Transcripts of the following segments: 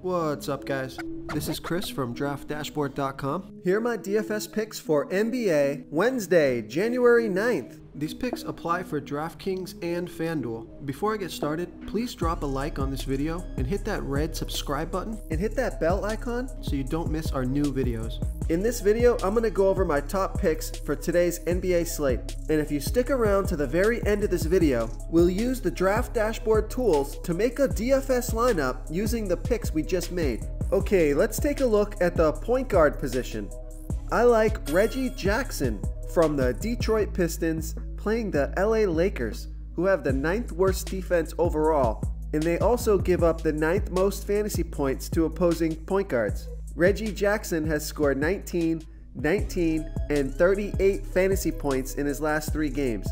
What's up, guys? This is Chris from DraftDashboard.com. Here are my DFS picks for NBA Wednesday, January 9th. These picks apply for DraftKings and FanDuel. Before I get started, please drop a like on this video and hit that red subscribe button and hit that bell icon so you don't miss our new videos. In this video, I'm going to go over my top picks for today's NBA slate. And if you stick around to the very end of this video, we'll use the Draft Dashboard tools to make a DFS lineup using the picks we just made. Okay, let's take a look at the point guard position. I like Reggie Jackson from the Detroit Pistons playing the LA Lakers, who have the 9th worst defense overall, and they also give up the 9th most fantasy points to opposing point guards. Reggie Jackson has scored 19, 19, and 38 fantasy points in his last 3 games,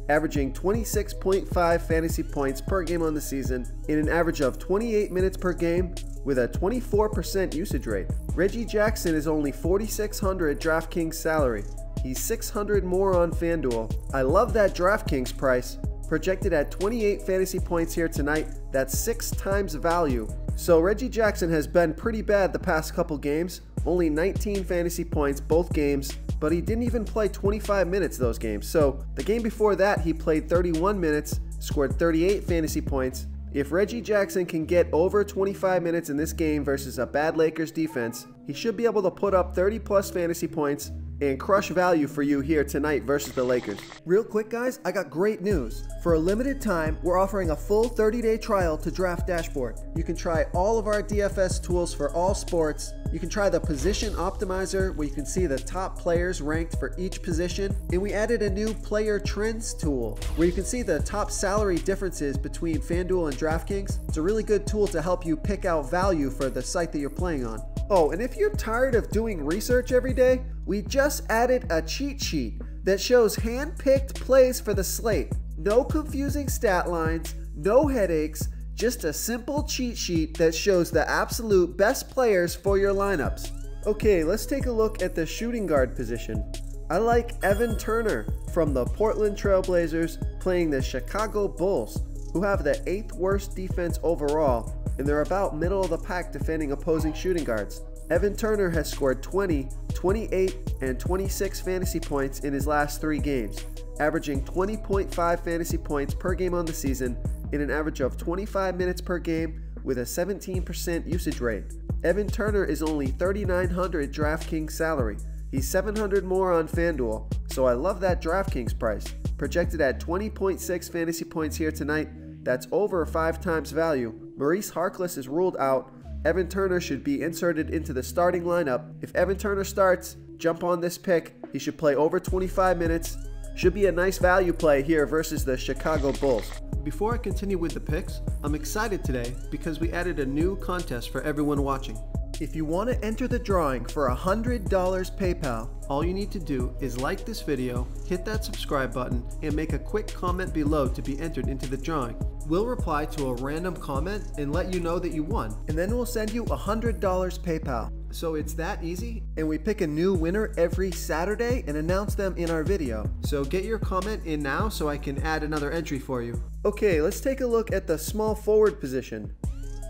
averaging 26.5 fantasy points per game on the season in an average of 28 minutes per game with a 24% usage rate. Reggie Jackson is only $4,600 DraftKings salary. He's $600 more on FanDuel. I love that DraftKings price. Projected at 28 fantasy points here tonight, that's 6 times value. So Reggie Jackson has been pretty bad the past couple games, only 19 fantasy points both games, but he didn't even play 25 minutes those games. So the game before that, he played 31 minutes, scored 38 fantasy points. If Reggie Jackson can get over 25 minutes in this game versus a bad Lakers defense, he should be able to put up 30 plus fantasy points and crush value for you here tonight versus the Lakers. Real quick, guys, I got great news. For a limited time, we're offering a full 30-day trial to Draft Dashboard. You can try all of our DFS tools for all sports. You can try the Position Optimizer, where you can see the top players ranked for each position. And we added a new Player Trends tool, where you can see the top salary differences between FanDuel and DraftKings. It's a really good tool to help you pick out value for the site that you're playing on. Oh, and if you're tired of doing research every day, we just added a cheat sheet that shows hand-picked plays for the slate. No confusing stat lines, no headaches, just a simple cheat sheet that shows the absolute best players for your lineups. Okay, let's take a look at the shooting guard position. I like Evan Turner from the Portland Trail Blazers playing the Chicago Bulls, who have the 8th worst defense overall, and they're about middle of the pack defending opposing shooting guards. Evan Turner has scored 20, 28, and 26 fantasy points in his last 3 games, averaging 20.5 fantasy points per game on the season in an average of 25 minutes per game with a 17% usage rate. Evan Turner is only $3,900 DraftKings salary. He's $700 more on FanDuel, so I love that DraftKings price. Projected at 20.6 fantasy points here tonight, that's over 5 times value. Maurice Harkless is ruled out. Evan Turner should be inserted into the starting lineup. If Evan Turner starts, jump on this pick. He should play over 25 minutes. Should be a nice value play here versus the Chicago Bulls. Before I continue with the picks, I'm excited today because we added a new contest for everyone watching. If you want to enter the drawing for $100 PayPal, all you need to do is like this video, hit that subscribe button, and make a quick comment below to be entered into the drawing. We'll reply to a random comment and let you know that you won, and then we'll send you $100 PayPal. So it's that easy, and we pick a new winner every Saturday and announce them in our video. So get your comment in now so I can add another entry for you. Okay, let's take a look at the small forward position.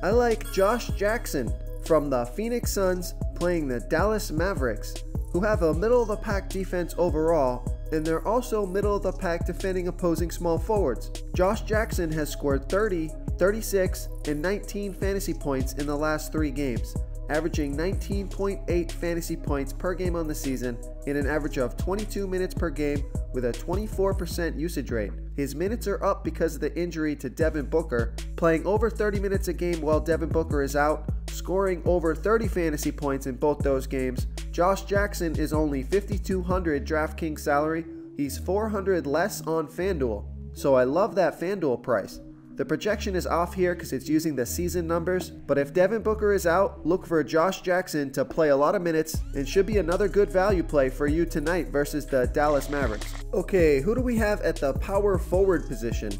I like Josh Jackson from the Phoenix Suns playing the Dallas Mavericks, who have a middle-of-the-pack defense overall, and they're also middle-of-the-pack defending opposing small forwards. Josh Jackson has scored 30, 36, and 19 fantasy points in the last 3 games, averaging 19.8 fantasy points per game on the season in an average of 22 minutes per game with a 24% usage rate. His minutes are up because of the injury to Devin Booker, playing over 30 minutes a game while Devin Booker is out, scoring over 30 fantasy points in both those games. Josh Jackson is only $5,200 DraftKings salary. He's $400 less on FanDuel, so I love that FanDuel price. The projection is off here because it's using the season numbers, but if Devin Booker is out, look for Josh Jackson to play a lot of minutes and should be another good value play for you tonight versus the Dallas Mavericks. Okay, who do we have at the power forward position?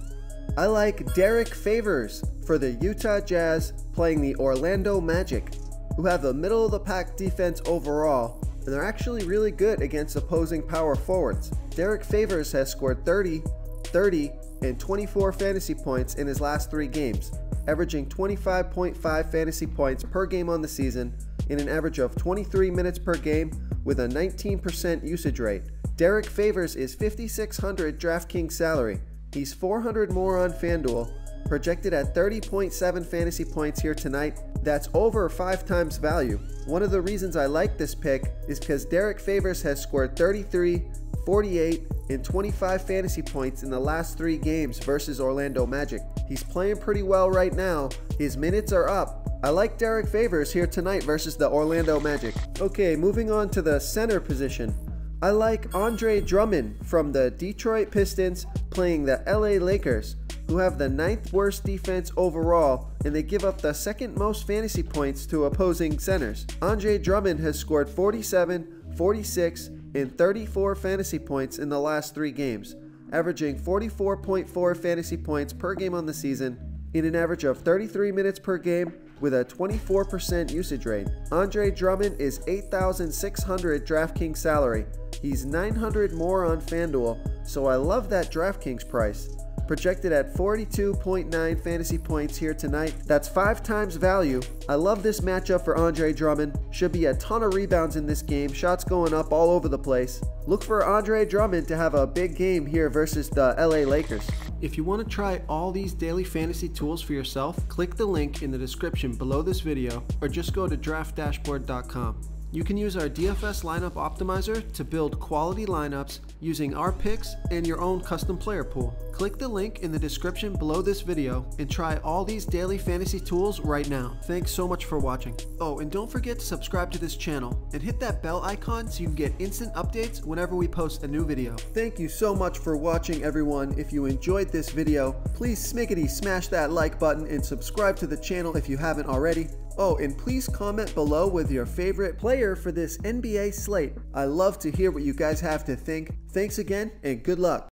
I like Derek Favors for the Utah Jazz playing the Orlando Magic, who have the middle-of-the-pack defense overall, and they're actually really good against opposing power forwards. Derek Favors has scored 30, 30, and 24 fantasy points in his last 3 games, averaging 25.5 fantasy points per game on the season in an average of 23 minutes per game with a 19% usage rate. Derek Favors is $5,600 DraftKings salary. He's $400 more on FanDuel, projected at 30.7 fantasy points here tonight. That's over 5 times value. One of the reasons I like this pick is because Derek Favors has scored 33, 48, and 25 fantasy points in the last 3 games versus Orlando Magic. He's playing pretty well right now. His minutes are up. I like Derek Favors here tonight versus the Orlando Magic. Okay, moving on to the center position. I like Andre Drummond from the Detroit Pistons playing the LA Lakers, who have the 9th worst defense overall, and they give up the 2nd most fantasy points to opposing centers. Andre Drummond has scored 47, 46, and 34 fantasy points in the last 3 games, averaging 44.4 fantasy points per game on the season in an average of 33 minutes per game with a 24% usage rate. Andre Drummond is $8,600 DraftKings salary. He's $900 more on FanDuel, so I love that DraftKings price. Projected at 42.9 fantasy points here tonight. That's 5 times value. I love this matchup for Andre Drummond. Should be a ton of rebounds in this game. Shots going up all over the place. Look for Andre Drummond to have a big game here versus the LA Lakers. If you want to try all these daily fantasy tools for yourself, click the link in the description below this video or just go to draftdashboard.com. You can use our DFS lineup optimizer to build quality lineups using our picks and your own custom player pool. Click the link in the description below this video and try all these daily fantasy tools right now. Thanks so much for watching. Oh, and don't forget to subscribe to this channel and hit that bell icon so you can get instant updates whenever we post a new video. Thank you so much for watching, everyone. If you enjoyed this video, please smickety smash that like button and subscribe to the channel if you haven't already. Oh, and please comment below with your favorite player for this NBA slate. I love to hear what you guys have to think. Thanks again, and good luck.